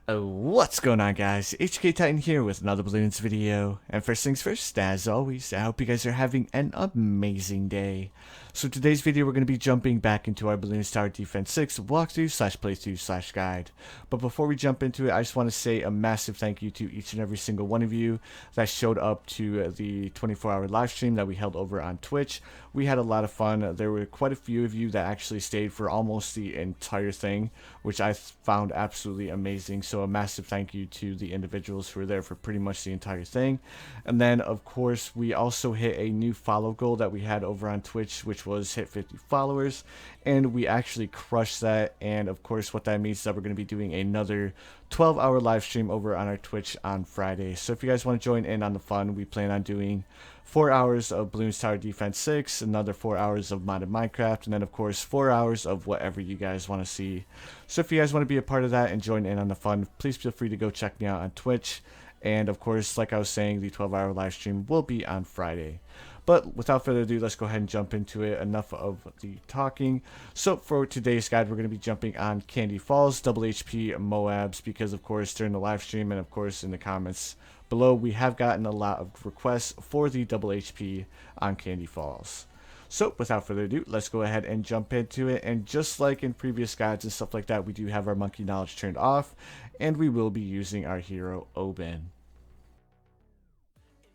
What's going on, guys? HK Titan here with another Bloons video. And first things first, as always, I hope you guys are having an amazing day. So today's video, we're going to be jumping back into our Bloons Tower Defense 6 walkthrough / playthrough / guide. But before we jump into it, I just want to say a massive thank you to each and every single one of you that showed up to the 24-hour live stream that we held over on Twitch. We had a lot of fun. There were quite a few of you that actually stayed for almost the entire thing, which I found absolutely amazing. So a massive thank you to the individuals who were there for pretty much the entire thing. And then of course we also hit a new follow goal that we had over on Twitch, which was hit 50 followers, and we actually crushed that. And of course what that means is that we're going to be doing another 12-hour live stream over on our Twitch on Friday. So if you guys want to join in on the fun, we plan on doing 4 hours of Bloons Tower Defense 6, another 4 hours of modded Minecraft, and then of course 4 hours of whatever you guys want to see. So if you guys want to be a part of that and join in on the fun, please feel free to go check me out on Twitch. And of course, like I was saying, the 12-hour live stream will be on Friday. But without further ado, let's go ahead and jump into it. Enough of the talking. So for today's guide, we're going to be jumping on Candy Falls, Double HP MOABs, because of course during the live stream and of course in the comments below, we have gotten a lot of requests for the Double HP on Candy Falls. So without further ado, let's go ahead and jump into it. And just like in previous guides and stuff like that, we do have our monkey knowledge turned off, and we will be using our hero Oben.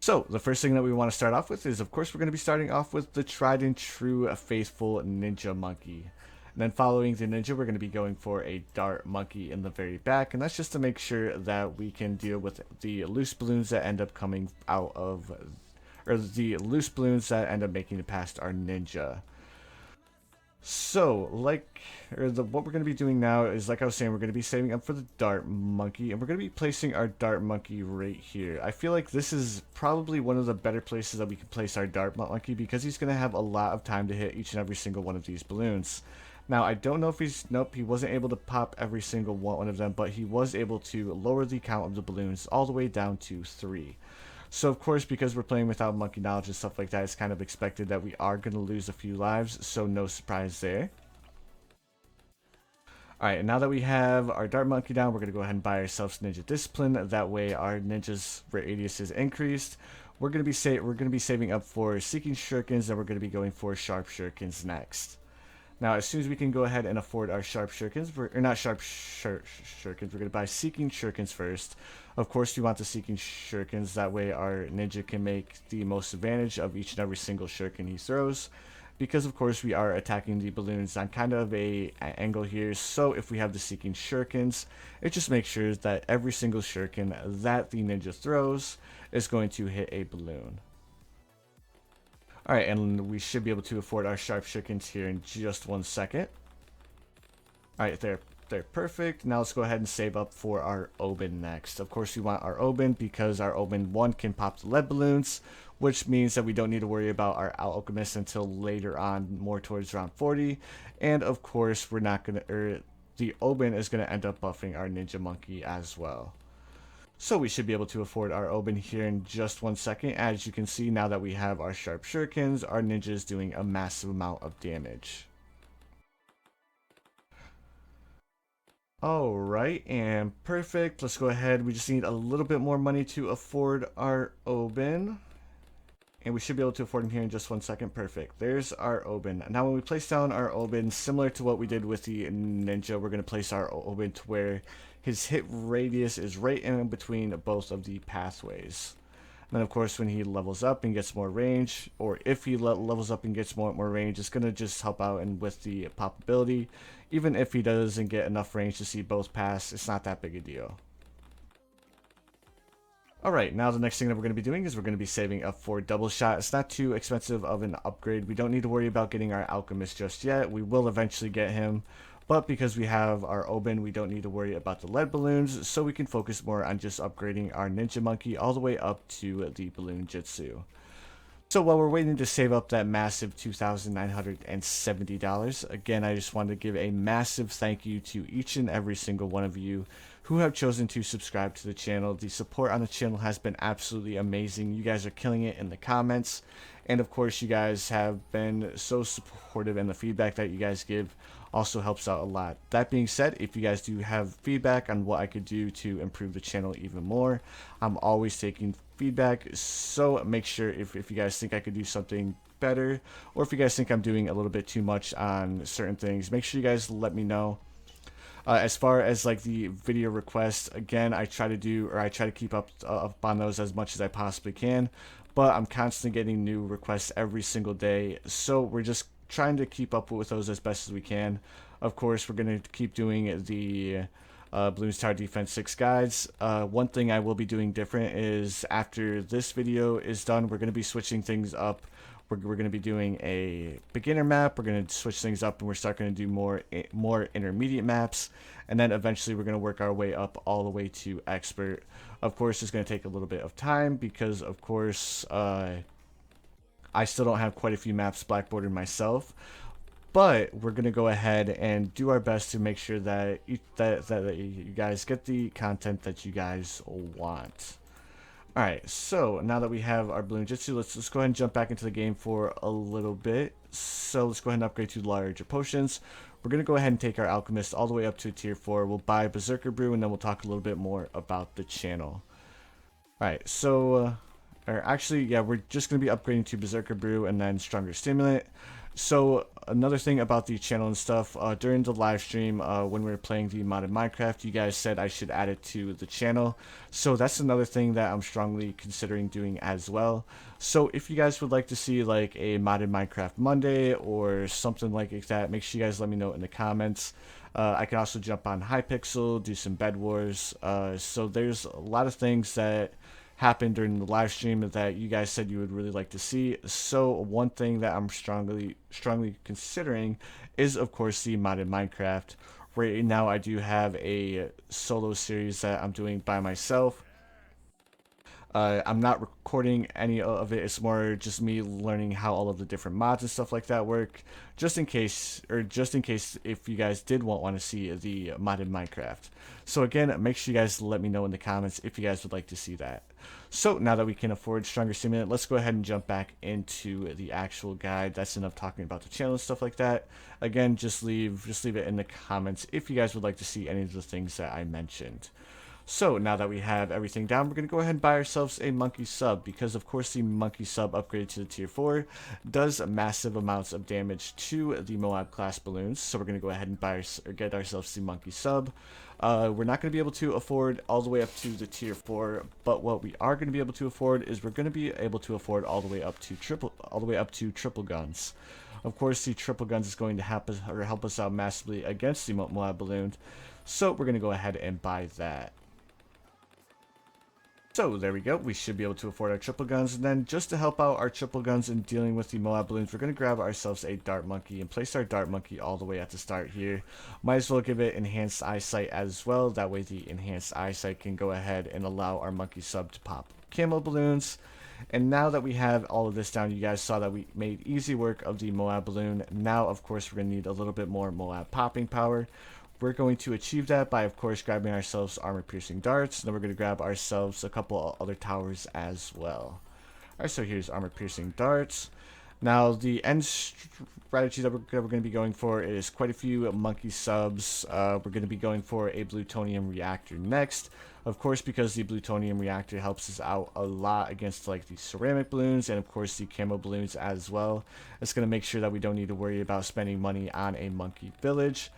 So the first thing that we want to start off with is, of course, we're going to be starting off with the tried and true faithful ninja monkey. And then following the ninja, we're going to be going for a dart monkey in the very back, and that's just to make sure that we can deal with the loose balloons that end up coming out of, or the loose balloons that end up making it past our ninja. So, what we're going to be doing now is, like I was saying, we're going to be saving up for the dart monkey, and we're going to be placing our dart monkey right here. I feel like this is probably one of the better places that we can place our dart monkey, because he's going to have a lot of time to hit each and every single one of these balloons. Now, I don't know if he wasn't able to pop every single one of them, but he was able to lower the count of the balloons all the way down to 3. So of course, because we're playing without monkey knowledge and stuff like that, it's kind of expected that we are going to lose a few lives, so no surprise there. Alright, and now that we have our dart monkey down, we're going to go ahead and buy ourselves ninja discipline. That way our ninja's radius is increased. We're going to be saving up for seeking shurikens, and we're going to be going for sharp shurikens next. Now, as soon as we can go ahead and afford our sharp shurikens, we're going to buy seeking shurikens first. Of course, we want the seeking shurikens, that way our ninja can make the most advantage of each and every single shuriken he throws. Because of course we are attacking the balloons on kind of an angle here, so if we have the seeking shurikens, it just makes sure that every single shuriken that the ninja throws is going to hit a balloon. Alright, and we should be able to afford our sharp shurikens here in just 1 second. Alright, they're perfect. Now let's go ahead and save up for our Oben next. Of course we want our Oben because our Oben 1 can pop the lead balloons, which means that we don't need to worry about our alchemist until later on, more towards round 40. And of course we're not going to, the Oben is going to end up buffing our ninja monkey as well. So we should be able to afford our Oben here in just 1 second. As you can see, now that we have our sharp shurikens, our ninja is doing a massive amount of damage. Alright, and perfect. Let's go ahead. We just need a little bit more money to afford our Oben. And we should be able to afford him here in just 1 second. Perfect. There's our Oben. Now when we place down our Oben, similar to what we did with the ninja, we're going to place our Oben to where his hit radius is right in between both of the pathways. And then of course when he levels up and gets more range, or if he levels up and gets more range, it's going to just help out and with the pop ability. Even if he doesn't get enough range to see both pass, it's not that big a deal. Alright, now the next thing that we're going to be doing is we're going to be saving up for double shot. It's not too expensive of an upgrade. We don't need to worry about getting our alchemist just yet. We will eventually get him. But because we have our Oben, we don't need to worry about the lead balloons, so we can focus more on just upgrading our ninja monkey all the way up to the balloon jutsu. So while we're waiting to save up that massive $2,970, again, I just wanted to give a massive thank you to each and every single one of you who have chosen to subscribe to the channel. The support on the channel has been absolutely amazing. You guys are killing it in the comments. And of course, you guys have been so supportive, and the feedback that you guys give also helps out a lot. That being said, if you guys do have feedback on what I could do to improve the channel even more, I'm always taking feedback, so make sure if you guys think I could do something better, or if you guys think I'm doing a little bit too much on certain things, make sure you guys let me know. As far as like the video requests, again, I try to keep up on those as much as I possibly can, but I'm constantly getting new requests every single day, so we're just trying to keep up with those as best as we can. Of course, we're going to keep doing the Bloons TD6 guides. One thing I will be doing different is after this video is done, we're going to be switching things up. We're going to be doing a beginner map. We're going to switch things up, and we're starting to do more intermediate maps, and then eventually we're going to work our way up all the way to expert. Of course, it's going to take a little bit of time because, of course, I still don't have quite a few maps blackboarded myself. But we're going to go ahead and do our best to make sure that you guys get the content that you guys want. Alright, so now that we have our Bloon Jitsu, let's go ahead and jump back into the game for a little bit. So let's go ahead and upgrade to larger potions. We're going to go ahead and take our Alchemist all the way up to tier 4. We'll buy Berserker Brew, and then we'll talk a little bit more about the channel. Alright, so, actually, yeah, we're just going to be upgrading to Berserker Brew and then Stronger Stimulant. So another thing about the channel and stuff, during the live stream when we were playing the modded Minecraft, you guys said I should add it to the channel. So that's another thing that I'm strongly considering doing as well. So if you guys would like to see like a modded Minecraft Monday or something like that, make sure you guys let me know in the comments. I can also jump on Hypixel, do some Bed Wars. So there's a lot of things that happened during the live stream that you guys said you would really like to see. So one thing that I'm strongly considering is, of course, the modded Minecraft. Right now I do have a solo series that I'm doing by myself. I'm not recording any of it. It's more just me learning how all of the different mods and stuff like that work, just in case if you guys did want to see the modded Minecraft. So again, make sure you guys let me know in the comments if you guys would like to see that. So now that we can afford Stronger Stimulant, let's go ahead and jump back into the actual guide. That's enough talking about the channel and stuff like that. Again, just leave it in the comments if you guys would like to see any of the things that I mentioned. So now that we have everything down, we're going to go ahead and buy ourselves a Monkey Sub, because of course the Monkey Sub upgraded to the tier 4 does massive amounts of damage to the MOAB class balloons. So we're going to go ahead and get ourselves the Monkey Sub. We're not going to be able to afford all the way up to the tier 4, but what we are going to be able to afford is we're going to be able to afford all the way up to triple guns. Of course, the triple guns is going to help us out massively against the MOAB balloon. So we're going to go ahead and buy that. So there we go, we should be able to afford our triple guns, and then just to help out our triple guns in dealing with the MOAB balloons, we're going to grab ourselves a Dart Monkey and place our Dart Monkey all the way at the start here. Might as well give it enhanced eyesight as well, that way the enhanced eyesight can go ahead and allow our Monkey Sub to pop camo balloons. And now that we have all of this down, you guys saw that we made easy work of the MOAB balloon. Now of course we're going to need a little bit more MOAB popping power. We're going to achieve that by, of course, grabbing ourselves armor-piercing darts. Then we're going to grab ourselves a couple other towers as well. Alright, so here's armor-piercing darts. Now, the end strategy that we're going to be going for is quite a few Monkey Subs. We're going to be going for a plutonium reactor next. Of course, because the plutonium reactor helps us out a lot against like the ceramic balloons and of course the camo balloons as well. It's going to make sure that we don't need to worry about spending money on a monkey village.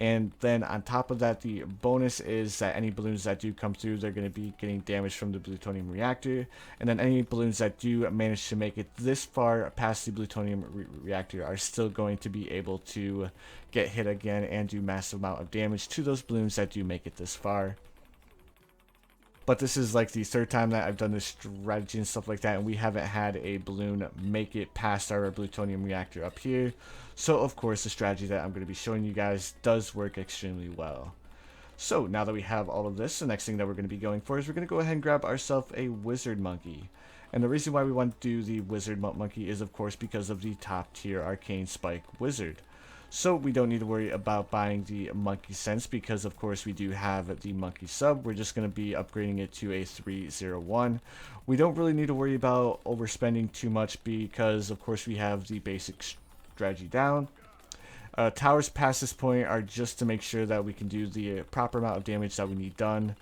And then on top of that, the bonus is that any balloons that do come through, they're going to be getting damaged from the plutonium reactor. And then any balloons that do manage to make it this far past the plutonium reactor are still going to be able to get hit again and do massive amount of damage to those balloons that do make it this far. But this is like the third time that I've done this strategy and stuff like that, and we haven't had a balloon make it past our plutonium reactor up here. So of course the strategy that I'm going to be showing you guys does work extremely well. So now that we have all of this, the next thing that we're going to be going for is we're going to go ahead and grab ourselves a Wizard Monkey. And the reason why we want to do the Wizard Monkey is of course because of the top tier Arcane Spike Wizard. So we don't need to worry about buying the Monkey Sense because of course we do have the Monkey Sub. We're just going to be upgrading it to a 301. We don't really need to worry about overspending too much because of course we have the basic strategy down. Towers past this point are just to make sure that we can do the proper amount of damage that we need done.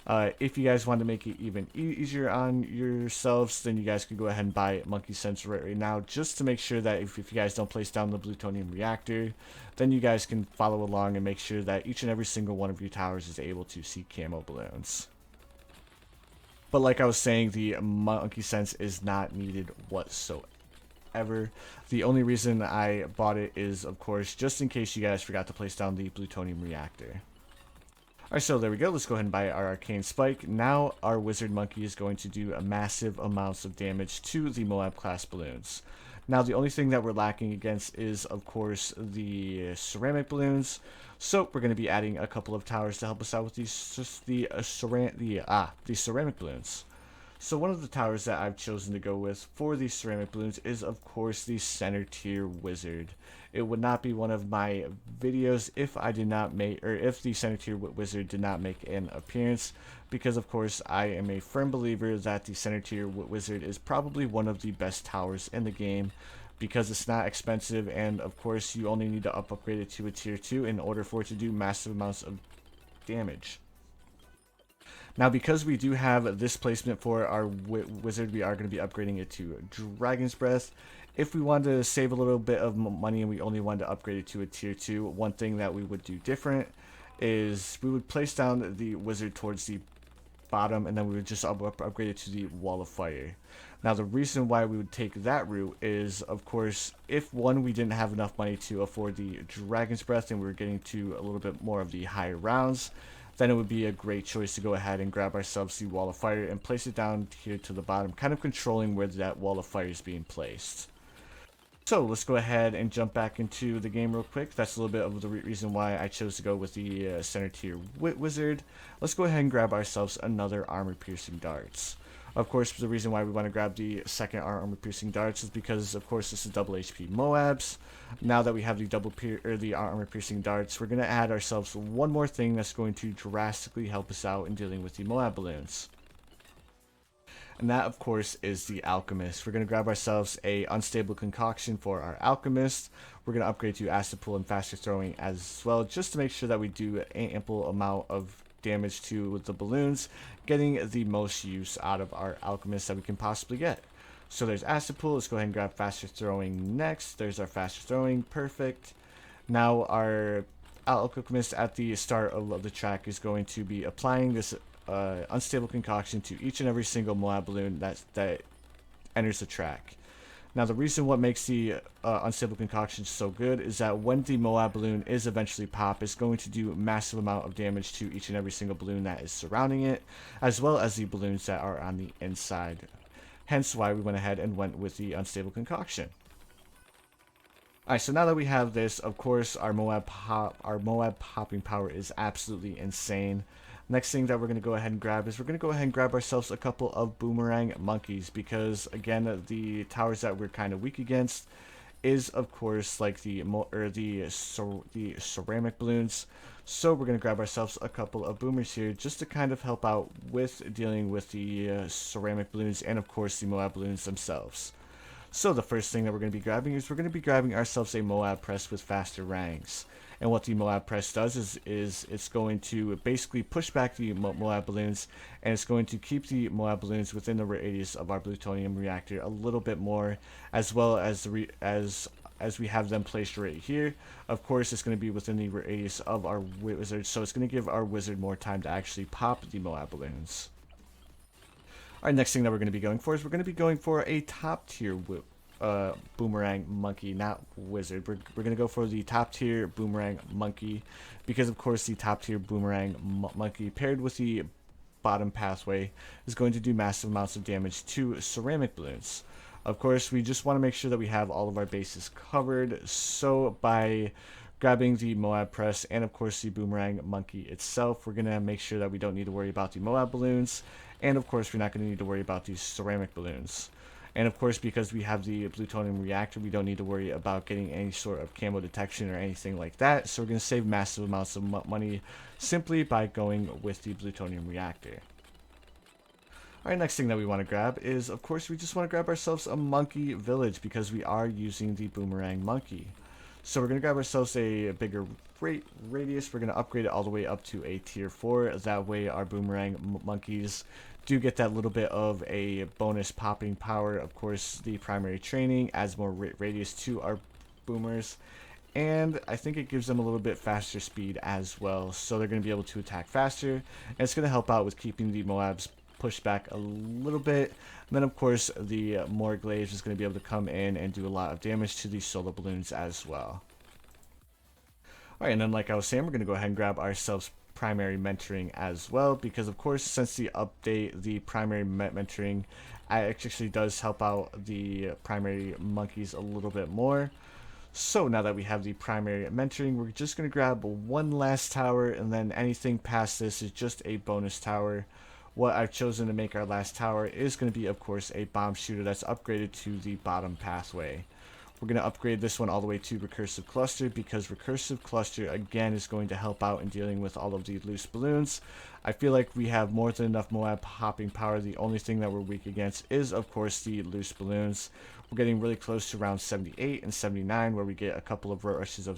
If you guys want to make it even easier on yourselves, then you guys could go ahead and buy Monkey Sense right now, just to make sure that if you guys don't place down the plutonium reactor, then you guys can follow along and make sure that each and every single one of your towers is able to see camo balloons. But like I was saying, the Monkey Sense is not needed whatsoever. The only reason I bought it is, of course, just in case you guys forgot to place down the plutonium reactor. Alright, so there we go. Let's go ahead and buy our Arcane Spike. Now our Wizard Monkey is going to do a massive amounts of damage to the MOAB class balloons. Now the only thing that we're lacking against is, of course, the ceramic balloons. So we're going to be adding a couple of towers to help us out with these, just the ceramic balloons. So one of the towers that I've chosen to go with for these ceramic balloons is, of course, the center tier wizard. It would not be one of my videos if I did not make, or if the center tier wizard did not make an appearance, because of course I am a firm believer that the center tier wizard is probably one of the best towers in the game, because it's not expensive, and of course you only need to upgrade it to a tier 2 in order for it to do massive amounts of damage. Now, because we do have this placement for our wizard, we are going to be upgrading it to Dragon's Breath. If we wanted to save a little bit of money and we only wanted to upgrade it to a tier 2, one thing that we would do different is we would place down the wizard towards the bottom, and then we would just upgrade it to the Wall of Fire. Now, the reason why we would take that route is, of course, if one, we didn't have enough money to afford the Dragon's Breath and we were getting to a little bit more of the higher rounds, then it would be a great choice to go ahead and grab ourselves the Wall of Fire and place it down here to the bottom, kind of controlling where that Wall of Fire is being placed. So let's go ahead and jump back into the game real quick. That's a little bit of the reason why I chose to go with the center tier wizard. Let's go ahead and grab ourselves another armor piercing darts. Of course, the reason why we want to grab the second armor piercing darts is because, of course, this is double HP MOABs. Now that we have the armor piercing darts, we're going to add ourselves one more thing that's going to drastically help us out in dealing with the MOAB balloons. And that, of course, is the Alchemist. We're going to grab ourselves a unstable concoction for our Alchemist. We're going to upgrade to acid pull and faster throwing as well, just to make sure that we do an ample amount of damage to the balloons, getting the most use out of our Alchemist that we can possibly get. So there's acid pull. Let's go ahead and grab faster throwing next. There's our faster throwing. Perfect. Now our Alchemist at the start of the track is going to be applying this unstable concoction to each and every single MOAB balloon that enters the track. Now, the reason what makes the unstable concoction so good is that when the MOAB balloon is eventually popped, it's going to do a massive amount of damage to each and every single balloon that is surrounding it, as well as the balloons that are on the inside. Hence why we went ahead and went with the unstable concoction. Alright, so now that we have this, of course, our MOAB popping power is absolutely insane. Next thing that we're going to go ahead and grab is we're going to go ahead and grab ourselves a couple of Boomerang Monkeys, because again, the towers that we're kind of weak against is, of course, like the ceramic balloons. So we're going to grab ourselves a couple of boomers here just to kind of help out with dealing with the ceramic balloons and, of course, the MOAB balloons themselves. So the first thing that we're going to be grabbing is we're going to be grabbing ourselves a MOAB press with faster ranks. And what the MOAB press does is it's going to basically push back the MOAB balloons, and it's going to keep the MOAB balloons within the radius of our plutonium reactor a little bit more, as well as as we have them placed right here. Of course, it's going to be within the radius of our wizard, so it's going to give our wizard more time to actually pop the MOAB balloons. Our next thing that we're going to be going for is we're going to be going for a top tier Boomerang Monkey, not wizard. We're going to go for the top tier Boomerang Monkey, because of course the top tier Boomerang Monkey paired with the bottom pathway is going to do massive amounts of damage to ceramic balloons. Of course, we just want to make sure that we have all of our bases covered, so by grabbing the MOAB press and of course the Boomerang Monkey itself, we're going to make sure that we don't need to worry about the MOAB balloons, and of course we're not going to need to worry about these ceramic balloons. And of course, because we have the plutonium reactor, we don't need to worry about getting any sort of camo detection or anything like that. So we're going to save massive amounts of money simply by going with the plutonium reactor. Alright, next thing that we want to grab is, of course, we just want to grab ourselves a monkey village, because we are using the Boomerang Monkey. So we're going to grab ourselves a bigger radius. We're going to upgrade it all the way up to a tier 4. That way our Boomerang Monkeys do get that little bit of a bonus popping power. Of course, the primary training adds more radius to our boomers, and I think it gives them a little bit faster speed as well, so they're going to be able to attack faster, and it's going to help out with keeping the MOABs pushed back a little bit. And then of course the more glaives is going to be able to come in and do a lot of damage to these solo balloons as well. Alright, and then like I was saying, we're going to go ahead and grab ourselves primary mentoring as well, because of course since the update, the primary mentoring actually does help out the primary monkeys a little bit more. So now that we have the primary mentoring, we're just going to grab one last tower, and then anything past this is just a bonus tower. What I've chosen to make our last tower is going to be, of course, a bomb shooter that's upgraded to the bottom pathway. We're going to upgrade this one all the way to recursive cluster, because recursive cluster again is going to help out in dealing with all of the loose balloons. I feel like we have more than enough MOAB hopping power. The only thing that we're weak against is of course the loose balloons. We're getting really close to round 78 and 79 where we get a couple of rushes of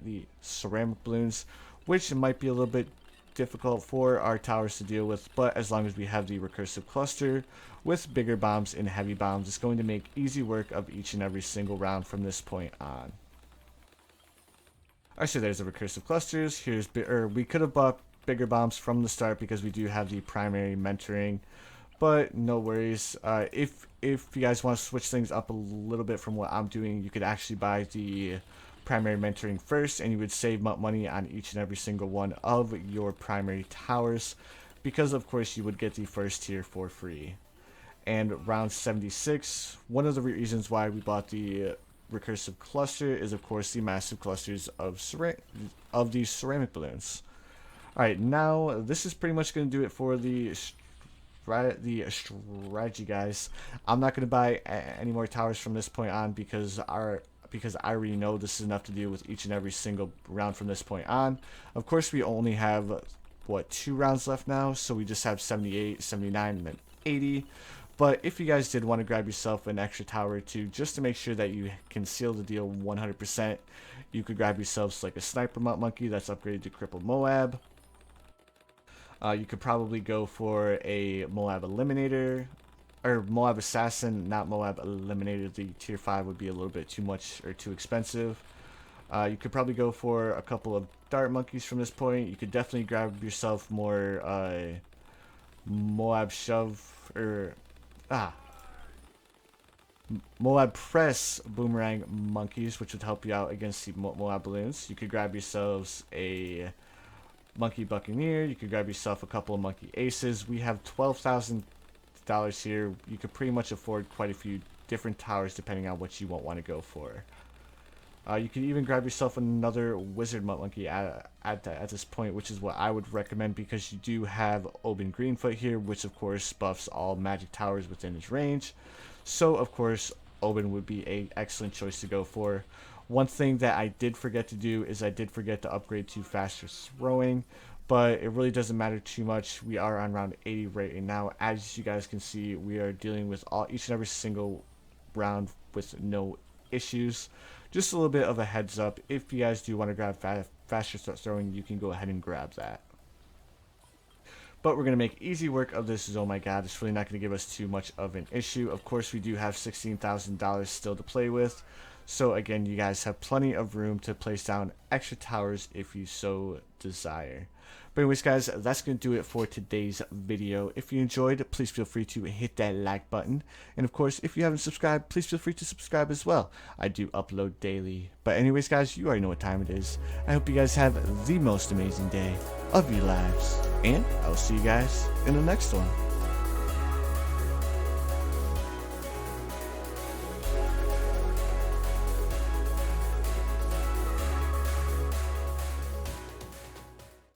the ceramic balloons, which might be a little bit difficult for our towers to deal with, but as long as we have the recursive cluster with bigger bombs and heavy bombs, it's going to make easy work of each and every single round from this point on. Alright, so there's the recursive clusters. We could have bought bigger bombs from the start because we do have the primary mentoring, but no worries. If you guys want to switch things up a little bit from what I'm doing, you could actually buy the primary mentoring first, and you would save money on each and every single one of your primary towers, because of course you would get the first tier for free. And round 76, one of the reasons why we bought the recursive cluster is of course the massive clusters of these ceramic balloons. Alright, now this is pretty much going to do it for the strategy, guys. I'm not going to buy any more towers from this point on, because I already know this is enough to deal with each and every single round from this point on. Of course, we only have, what, 2 rounds left now, so we just have 78, 79, and then 80. But if you guys did want to grab yourself an extra tower or two, just to make sure that you can seal the deal 100%, you could grab yourselves like a sniper monkey that's upgraded to crippled MOAB. You could probably go for a MOAB eliminator, or MOAB assassin, not MOAB eliminator. The tier 5 would be a little bit too much or too expensive. You could probably go for a couple of dart monkeys from this point. You could definitely grab yourself more MOAB shove, or MOAB press boomerang monkeys, which would help you out against the MOAB balloons. You could grab yourselves a monkey buccaneer. You could grab yourself a couple of monkey aces. We have $12,000 here. You could pretty much afford quite a few different towers depending on what you want to go for. You could even grab yourself another wizard monkey at this point, which is what I would recommend, because you do have Oben Greenfoot here, which of course buffs all magic towers within his range. So of course Oben would be an excellent choice to go for. One thing that I did forget to do is I did forget to upgrade to faster throwing, but it really doesn't matter too much. We are on round 80 right now. As you guys can see, we are dealing with each and every single round with no issues. Just a little bit of a heads up, if you guys do want to grab faster throwing, you can go ahead and grab that. But we're going to make easy work of this. Oh my god, it's really not going to give us too much of an issue. Of course, we do have $16,000 still to play with. So again, you guys have plenty of room to place down extra towers if you so desire. But anyways, guys, that's going to do it for today's video. If you enjoyed, please feel free to hit that like button. And of course, if you haven't subscribed, please feel free to subscribe as well. I do upload daily. But anyways, guys, you already know what time it is. I hope you guys have the most amazing day of your lives. And I'll see you guys in the next one.